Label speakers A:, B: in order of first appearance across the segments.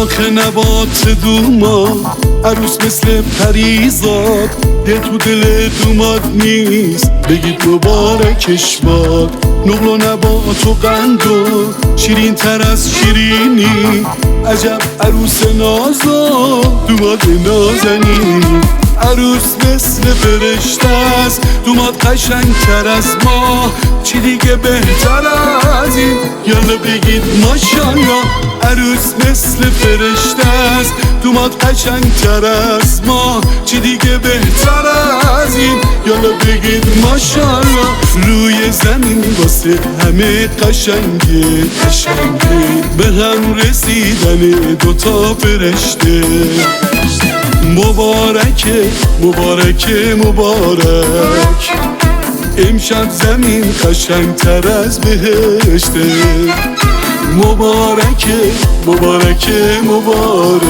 A: شاخ نبات دوما عروس مثل پریزاد، دل تو دل دوماد نیست بگید مبارکش باد. نقل و نبات و قند و شیرین تر از شیرینی، عجب عروس نازا دوماد نازنی. عروس مثل فرشته است، دوماد قشنگ تر از ما، چی دیگه بهتر از این؟ یالا بگید ماشالله. عروس مثل فرشته است، دوماد قشنگ تر از ما، چی دیگه بهتر از این؟ یالا بگید ماشالله. روی زمین واسه همه قشنگه به هم رسیدن دوتا فرشته. مبارکه مبارکه مبارک، امشب زمین قشنگ تر از بهشته. مبارکه مبارکه مبارک.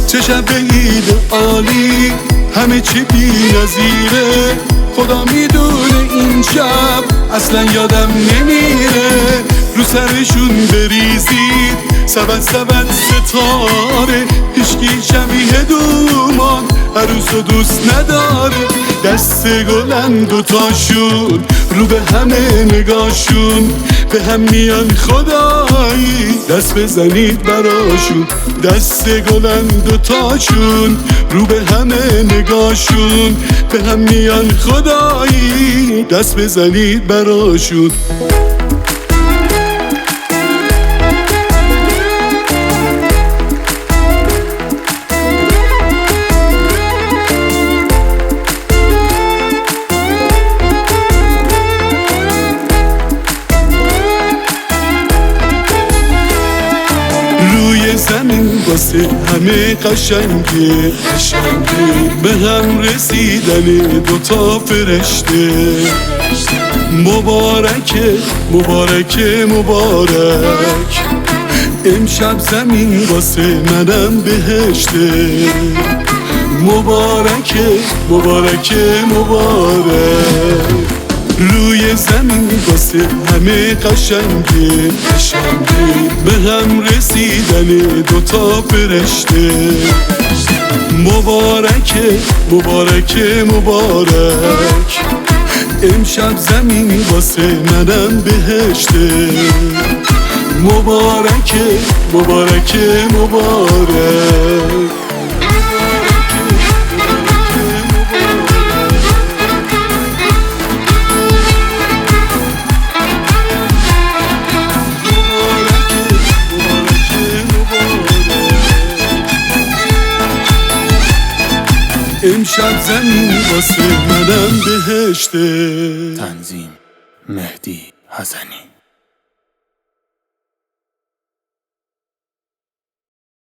A: چه شب عید عالی، همه چی بی نظیره. خدا میدونه این شب اصلا یادم نمیره. رو سرشون بریزید سبد سبد ستاره، هیچکی شبیه دومان عروسو دوست نداره. دست گلن دوتاشون، رو به همه نگاشون، به هم میان خدایی دست بزنید براشون. دست گلن دوتاشون، رو به همه نگاشون، به هم میان خدایی دست بزنید براشون. روی زمین واسه همه قشنگه به هم رسیدن دوتا فرشته. مبارکه مبارکه مبارک، امشب زمین واسه منم بهشته. مبارکه مبارکه مبارک. روی زمین واسه همه قشنگه به هم رسیدن دوتا فرشته. مبارکه مبارکه مبارک، امشب زمین واسه منم بهشته. مبارکه مبارکه مبارک. امشب زمین واسه منم بهشته.
B: تنظیم مهدی حسنی.